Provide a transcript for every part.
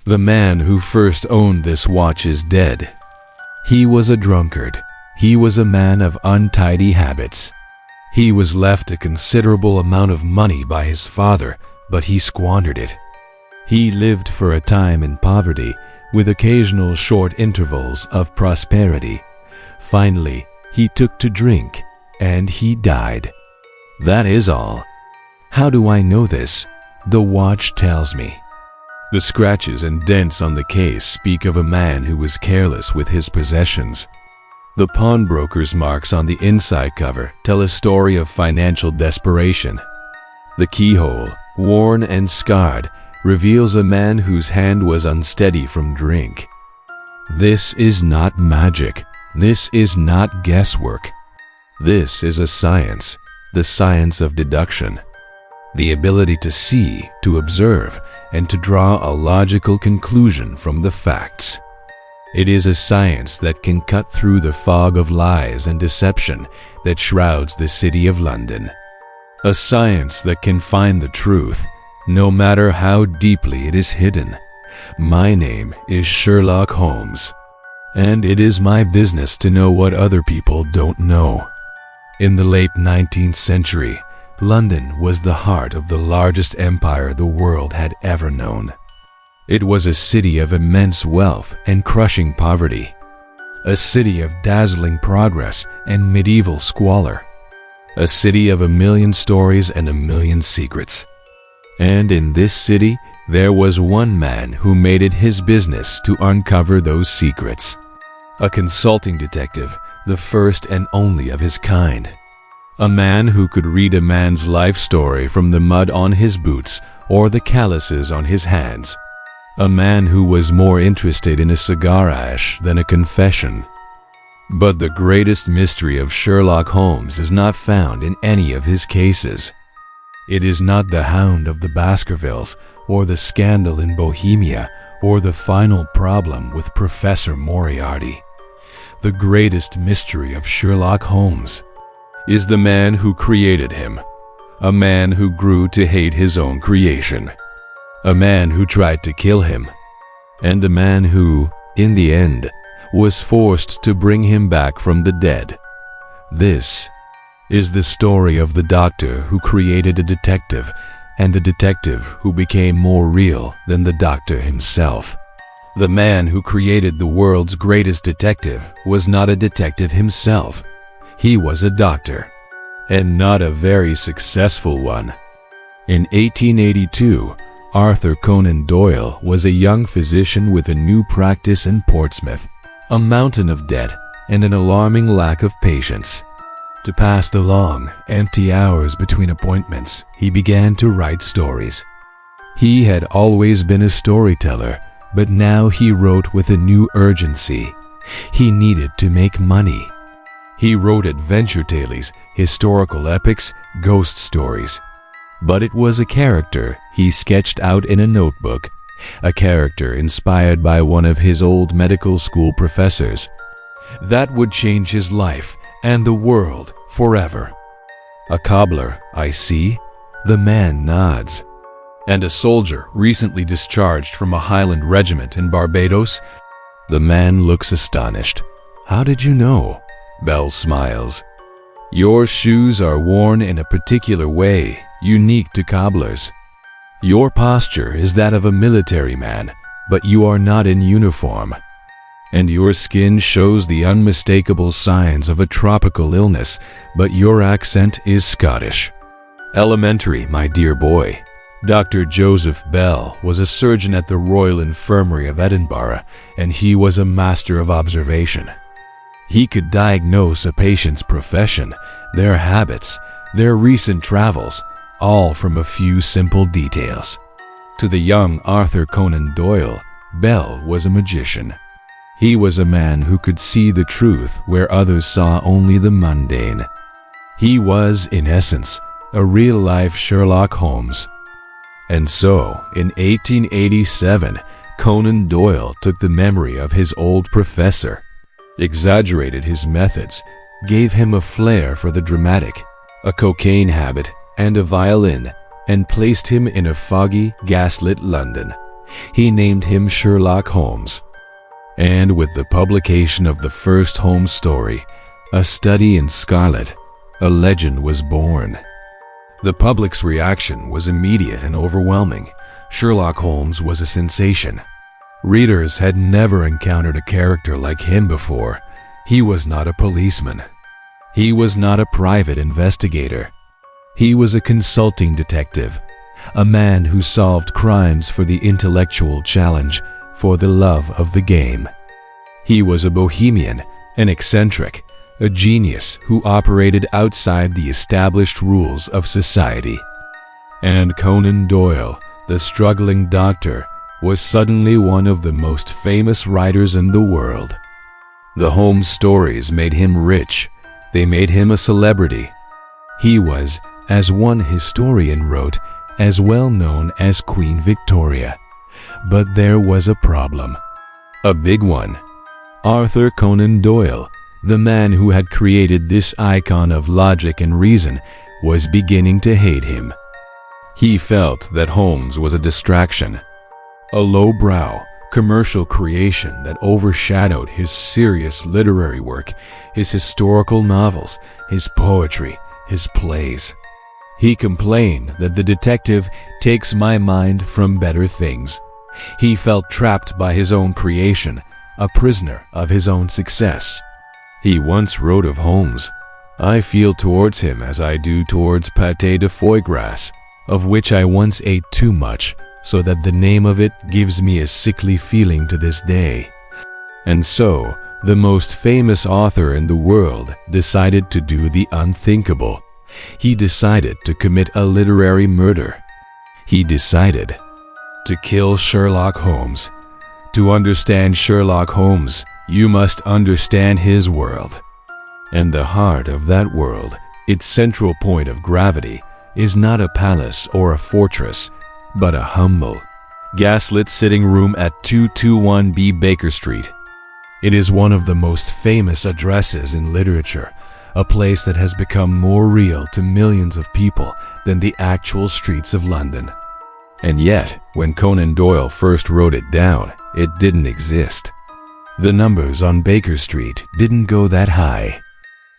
The man who first owned this watch is dead. He was a drunkard. He was a man of untidy habits. He was left a considerable amount of money by his father, but he squandered it. He lived for a time in poverty, with occasional short intervals of prosperity. Finally, he took to drink, and he died. That is all. How do I know this? The watch tells me. The scratches and dents on the case speak of a man who was careless with his possessions. The pawnbroker's marks on the inside cover tell a story of financial desperation. The keyhole, worn and scarred, reveals a man whose hand was unsteady from drink. This is not magic. This is not guesswork. This is a science, the science of deduction. The ability to see, to observe, and to draw a logical conclusion from the facts. It is a science that can cut through the fog of lies and deception that shrouds the city of London. A science that can find the truth, no matter how deeply it is hidden. My name is Sherlock Holmes, and it is my business to know what other people don't know. In the late 19th century, London was the heart of the largest empire the world had ever known. It was a city of immense wealth and crushing poverty, a city of dazzling progress and medieval squalor, a city of 1,000,000 stories and 1,000,000 secrets. And in this city, there was one man who made it his business to uncover those secrets. A consulting detective, the first and only of his kind. A man who could read a man's life story from the mud on his boots or the calluses on his hands. A man who was more interested in a cigar ash than a confession. But the greatest mystery of Sherlock Holmes is not found in any of his cases. It is not the Hound of the Baskervilles, or the scandal in Bohemia, or the final problem with Professor Moriarty. The greatest mystery of Sherlock Holmes is the man who created him, a man who grew to hate his own creation, a man who tried to kill him, and a man who, in the end, was forced to bring him back from the dead. This is the story of the doctor who created a detective, and the detective who became more real than the doctor himself. The man who created the world's greatest detective was not a detective himself. He was a doctor, and not a very successful one. In 1882, Arthur Conan Doyle was a young physician with a new practice in Portsmouth, a mountain of debt, and an alarming lack of patience. To pass the long, empty hours between appointments, he began to write stories. He had always been a storyteller, but now he wrote with a new urgency. He needed to make money. He wrote adventure tales, historical epics, ghost stories. But it was a character he sketched out in a notebook, a character inspired by one of his old medical school professors. That would change his life and the world forever. A cobbler, I see. The man nods. And a soldier recently discharged from a Highland regiment in Barbados. The man looks astonished. How did you know? Bell smiles. Your shoes are worn in a particular way, unique to cobblers. Your posture is that of a military man, but you are not in uniform. And your skin shows the unmistakable signs of a tropical illness, but your accent is Scottish. Elementary, my dear boy. Dr. Joseph Bell was a surgeon at the Royal Infirmary of Edinburgh, and he was a master of observation. He could diagnose a patient's profession, their habits, their recent travels, all from a few simple details. To the young Arthur Conan Doyle, Bell was a magician. He was a man who could see the truth where others saw only the mundane. He was, in essence, a real-life Sherlock Holmes. And so, in 1887, Conan Doyle took the memory of his old professor, exaggerated his methods, gave him a flair for the dramatic, a cocaine habit, and a violin, and placed him in a foggy, gaslit London, He named him Sherlock Holmes. And with the publication of the first Holmes story, A Study in Scarlet, a legend was born. The public's reaction was immediate and overwhelming. Sherlock Holmes was a sensation. Readers had never encountered a character like him before. He was not a policeman. He was not a private investigator. He was a consulting detective, a man who solved crimes for the intellectual challenge, for the love of the game. He was a bohemian, an eccentric, a genius who operated outside the established rules of society. And Conan Doyle, the struggling doctor, was suddenly one of the most famous writers in the world. The Holmes stories made him rich. They made him a celebrity. He was, as one historian wrote, as well known as Queen Victoria. But there was a problem. A big one. Arthur Conan Doyle, the man who had created this icon of logic and reason, was beginning to hate him. He felt that Holmes was a distraction, a lowbrow, commercial creation that overshadowed his serious literary work, his historical novels, his poetry, his plays. He complained that the detective takes my mind from better things. He felt trapped by his own creation, a prisoner of his own success. He once wrote of Holmes, "I feel towards him as I do towards pâté de foie gras, of which I once ate too much, so that the name of it gives me a sickly feeling to this day." And so, the most famous author in the world decided to do the unthinkable. He decided to commit a literary murder. He decided to kill Sherlock Holmes. To understand Sherlock Holmes, you must understand his world. And the heart of that world, its central point of gravity, is not a palace or a fortress, but a humble, gaslit sitting room at 221B Baker Street. It is one of the most famous addresses in literature, a place that has become more real to millions of people than the actual streets of London. And yet, when Conan Doyle first wrote it down, it didn't exist. The numbers on Baker Street didn't go that high.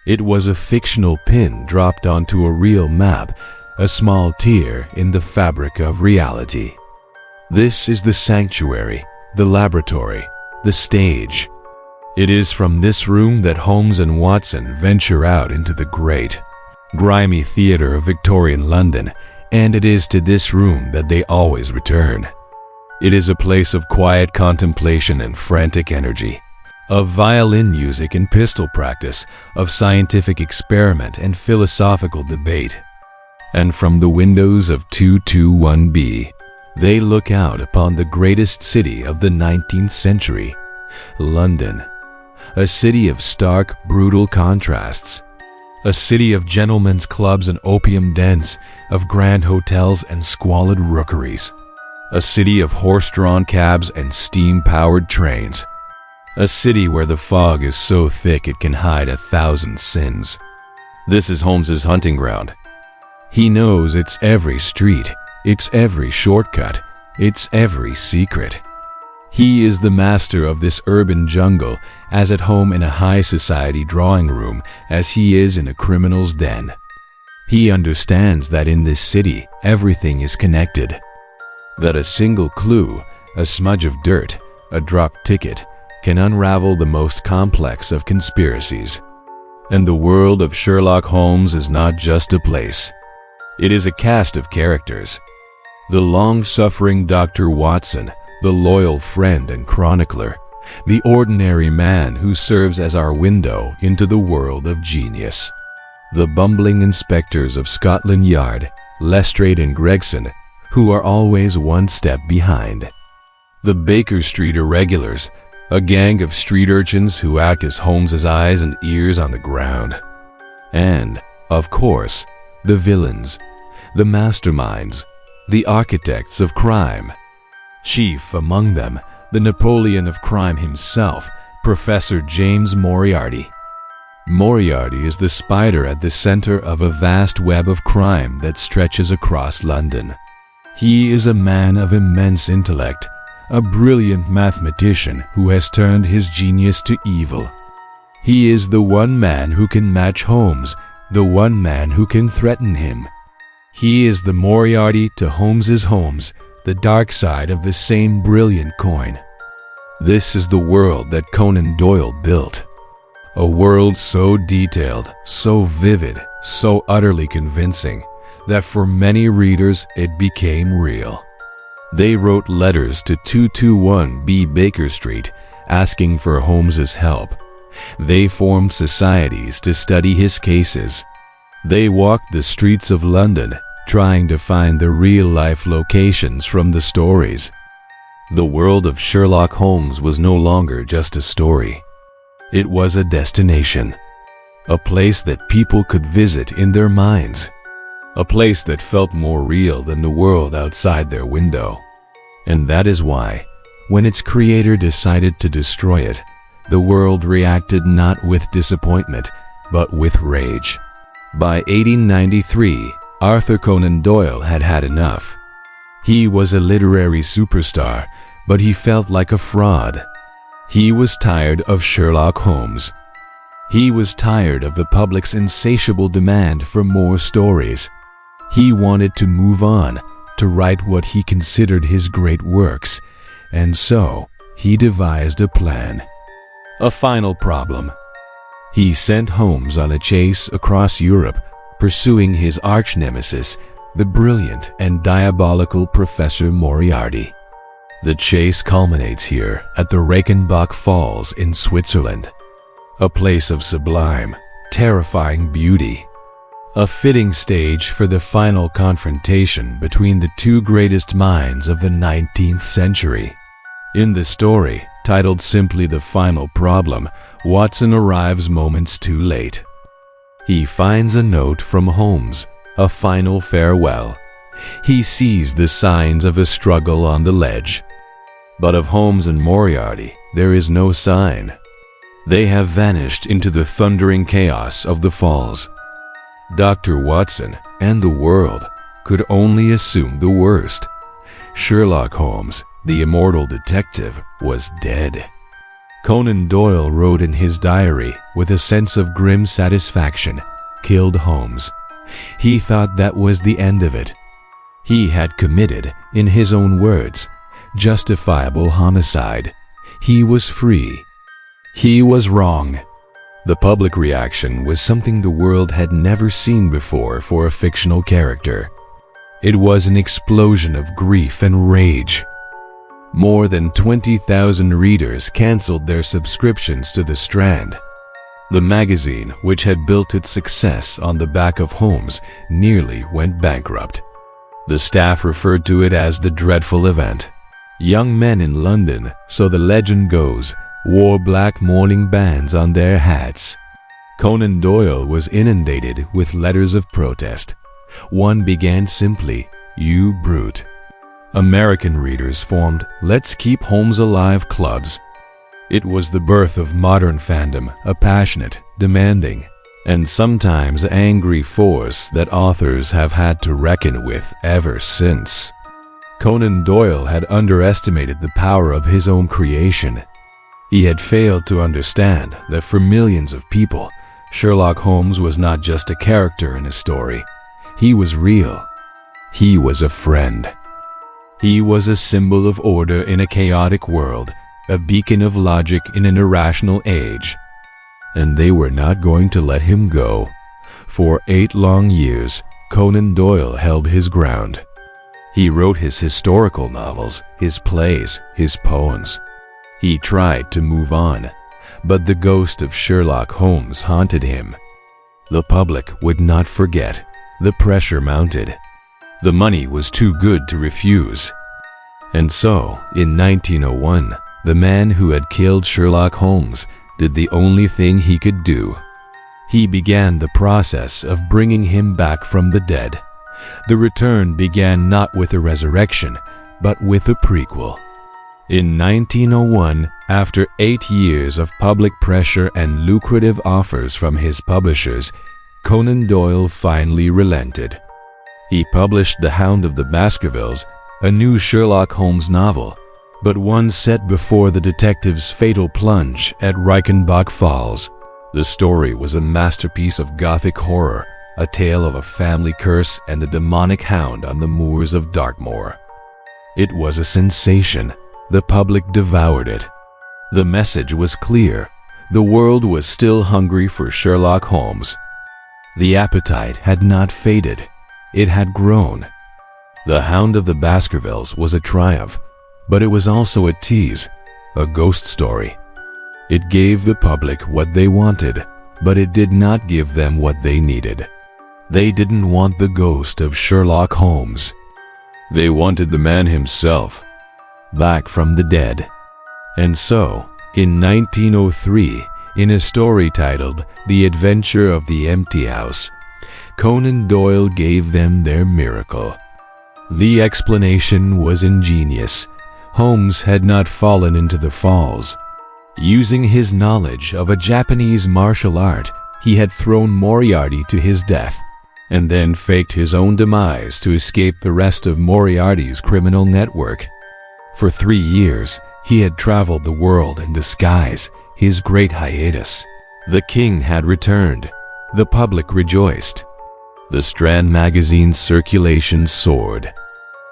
It was a fictional pin dropped onto a real map, a small tear in the fabric of reality. This is the sanctuary, the laboratory, the stage. It is from this room that Holmes and Watson venture out into the great, grimy theater of Victorian London, and it is to this room that they always return. It is a place of quiet contemplation and frantic energy, of violin music and pistol practice, of scientific experiment and philosophical debate. And from the windows of 221B, they look out upon the greatest city of the 19th century, London. A city of stark, brutal contrasts. A city of gentlemen's clubs and opium dens, of grand hotels and squalid rookeries. A city of horse-drawn cabs and steam-powered trains. A city where the fog is so thick it can hide 1,000 sins. This is Holmes's hunting ground. He knows its every street, its every shortcut, its every secret. He is the master of this urban jungle, as at home in a high society drawing room as he is in a criminal's den. He understands that in this city everything is connected, that a single clue, a smudge of dirt, a dropped ticket, can unravel the most complex of conspiracies. And the world of Sherlock Holmes is not just a place. It is a cast of characters. The long-suffering Dr. Watson, the loyal friend and chronicler, the ordinary man who serves as our window into the world of genius. The bumbling inspectors of Scotland Yard, Lestrade and Gregson, who are always one step behind. The Baker Street irregulars, a gang of street urchins who act as Holmes's eyes and ears on the ground. And, of course, the villains, the masterminds, the architects of crime. Chief among them, the Napoleon of crime himself, Professor James Moriarty. Moriarty is the spider at the center of a vast web of crime that stretches across London. He is a man of immense intellect, a brilliant mathematician who has turned his genius to evil. He is the one man who can match Holmes, the one man who can threaten him. He is the Moriarty to Holmes's Holmes, the dark side of the same brilliant coin. This is the world that Conan Doyle built. A world so detailed, so vivid, so utterly convincing, that for many readers it became real. They wrote letters to 221 B Baker Street asking for Holmes's help. They formed societies to study his cases. They walked the streets of London trying to find the real-life locations from the stories. The world of Sherlock Holmes was no longer just a story. It was a destination, a place that people could visit in their minds, a place that felt more real than the world outside their window. And that is why, when its creator decided to destroy it, the world reacted not with disappointment, but with rage. By 1893, Arthur Conan Doyle had had enough. He was a literary superstar, but he felt like a fraud. He was tired of Sherlock Holmes. He was tired of the public's insatiable demand for more stories. He wanted to move on, to write what he considered his great works, and so he devised a plan. A final problem. He sent Holmes on a chase across Europe, pursuing his arch-nemesis, the brilliant and diabolical Professor Moriarty. The chase culminates here at the Reichenbach Falls in Switzerland, a place of sublime, terrifying beauty. A fitting stage for the final confrontation between the two greatest minds of the 19th century. In the story, titled simply The Final Problem, Watson arrives moments too late. He finds a note from Holmes, a final farewell. He sees the signs of a struggle on the ledge. But of Holmes and Moriarty, there is no sign. They have vanished into the thundering chaos of the falls. Dr. Watson and the world could only assume the worst. Sherlock Holmes, the immortal detective, was dead. Conan Doyle wrote in his diary with a sense of grim satisfaction, "Killed Holmes." He thought that was the end of it. He had committed, in his own words, justifiable homicide. He was free. He was wrong. The public reaction was something the world had never seen before for a fictional character. It was an explosion of grief and rage. More than 20,000 readers canceled their subscriptions to The Strand. The magazine, which had built its success on the back of Holmes, nearly went bankrupt. The staff referred to it as the dreadful event. Young men in London, so the legend goes, wore black mourning bands on their hats. Conan Doyle was inundated with letters of protest. One began simply, "You brute." American readers formed "Let's Keep Holmes Alive" clubs. It was the birth of modern fandom, a passionate, demanding, and sometimes angry force that authors have had to reckon with ever since. Conan Doyle had underestimated the power of his own creation. He had failed to understand that for millions of people, Sherlock Holmes was not just a character in a story. He was real. He was a friend. He was a symbol of order in a chaotic world, a beacon of logic in an irrational age. And they were not going to let him go. For 8 long years, Conan Doyle held his ground. He wrote his historical novels, his plays, his poems. He tried to move on, but the ghost of Sherlock Holmes haunted him. The public would not forget. The pressure mounted. The money was too good to refuse. And so, in 1901, the man who had killed Sherlock Holmes did the only thing he could do. He began the process of bringing him back from the dead. The return began not with a resurrection, but with a prequel. In 1901, after 8 years of public pressure and lucrative offers from his publishers, Conan Doyle finally relented. He published The Hound of the Baskervilles, a new Sherlock Holmes novel. but one set before the detective's fatal plunge at Reichenbach Falls. The story was a masterpiece of Gothic horror, a tale of a family curse and a demonic hound on the moors of Dartmoor. It was a sensation. The public devoured it. The message was clear. The world was still hungry for Sherlock Holmes. The appetite had not faded. It had grown. The Hound of the Baskervilles was a triumph, but it was also a tease, a ghost story. It gave the public what they wanted, but it did not give them what they needed. They didn't want the ghost of Sherlock Holmes. They wanted the man himself, back from the dead. And so, in 1903, in a story titled The Adventure of the Empty House, Conan Doyle gave them their miracle. The explanation was ingenious. Holmes had not fallen into the falls. Using his knowledge of a Japanese martial art, he had thrown Moriarty to his death, and then faked his own demise to escape the rest of Moriarty's criminal network. For 3 years, he had traveled the world in disguise, his great hiatus. The king had returned. The public rejoiced. The Strand magazine's circulation soared.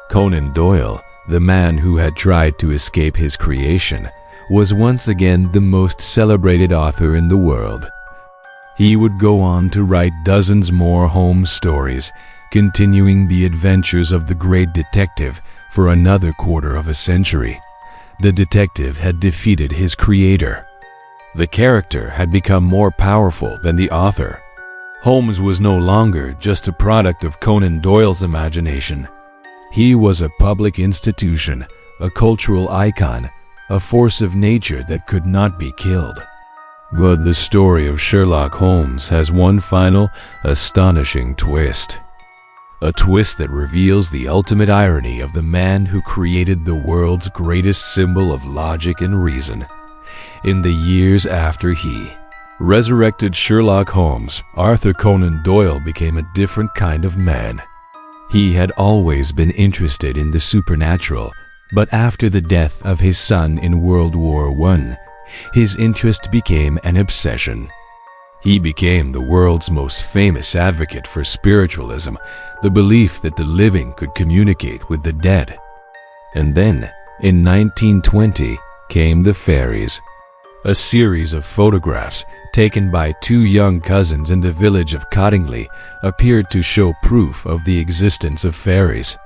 Conan Doyle, the man who had tried to escape his creation, was once again the most celebrated author in the world. He would go on to write dozens more Holmes stories, continuing the adventures of the great detective for another quarter of a century. The detective had defeated his creator. The character had become more powerful than the author. Holmes was no longer just a product of Conan Doyle's imagination. He was a public institution, a cultural icon, a force of nature that could not be killed. But the story of Sherlock Holmes has one final, astonishing twist. A twist that reveals the ultimate irony of the man who created the world's greatest symbol of logic and reason. In the years after he resurrected Sherlock Holmes, Arthur Conan Doyle became a different kind of man. He had always been interested in the supernatural, but after the death of his son in World War I, his interest became an obsession. He became the world's most famous advocate for spiritualism, the belief that the living could communicate with the dead. And then, in 1920, came the fairies. A series of photographs taken by 2 young cousins in the village of Cottingley appeared to show proof of the existence of fairies.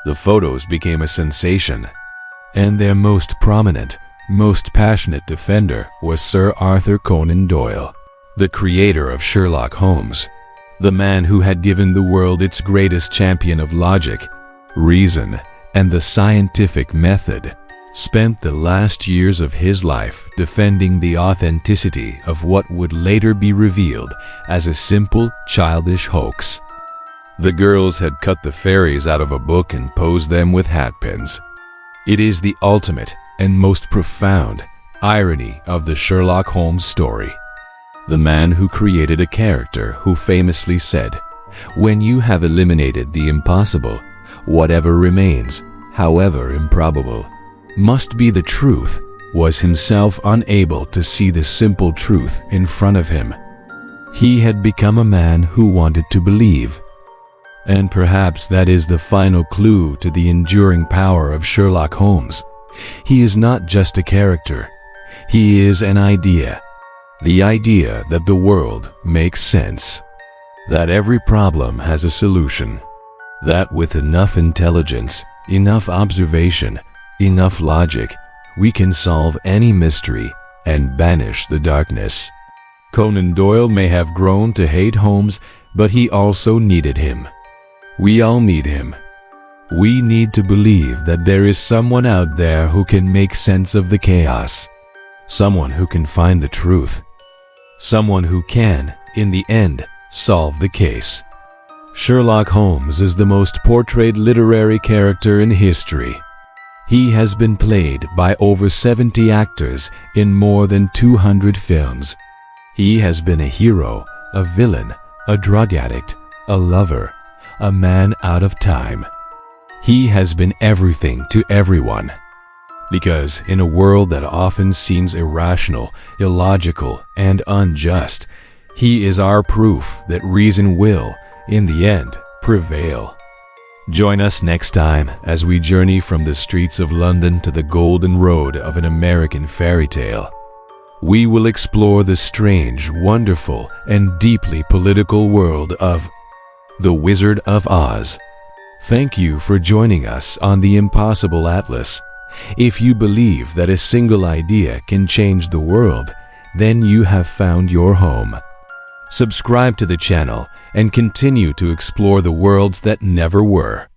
The photos became a sensation, and their most prominent, most passionate defender was Sir Arthur Conan Doyle, the creator of Sherlock Holmes, the man who had given the world its greatest champion of logic, reason, and the scientific method. Spent the last years of his life defending the authenticity of what would later be revealed as a simple, childish hoax. The girls had cut the fairies out of a book and posed them with hatpins. It is the ultimate and most profound irony of the Sherlock Holmes story. The man who created a character who famously said, "When you have eliminated the impossible, whatever remains, however improbable, must be the truth," was himself unable to see the simple truth in front of him. He had become a man who wanted to believe. And perhaps that is the final clue to the enduring power of Sherlock Holmes. He is not just a character. He is an idea. The idea that the world makes sense. That every problem has a solution. That with enough intelligence, enough observation, enough logic, we can solve any mystery and banish the darkness. Conan Doyle may have grown to hate Holmes, but he also needed him. We all need him. We need to believe that there is someone out there who can make sense of the chaos. Someone who can find the truth. Someone who can, in the end, solve the case. Sherlock Holmes is the most portrayed literary character in history. He has been played by over 70 actors in more than 200 films. He has been a hero, a villain, a drug addict, a lover, a man out of time. He has been everything to everyone. Because in a world that often seems irrational, illogical, and unjust, he is our proof that reason will, in the end, prevail. Join us next time as we journey from the streets of London to the golden road of an American fairy tale. We will explore the strange, wonderful, and deeply political world of The Wizard of Oz. Thank you for joining us on the Impossible Atlas. If you believe that a single idea can change the world, then you have found your home. Subscribe to the channel and continue to explore the worlds that never were.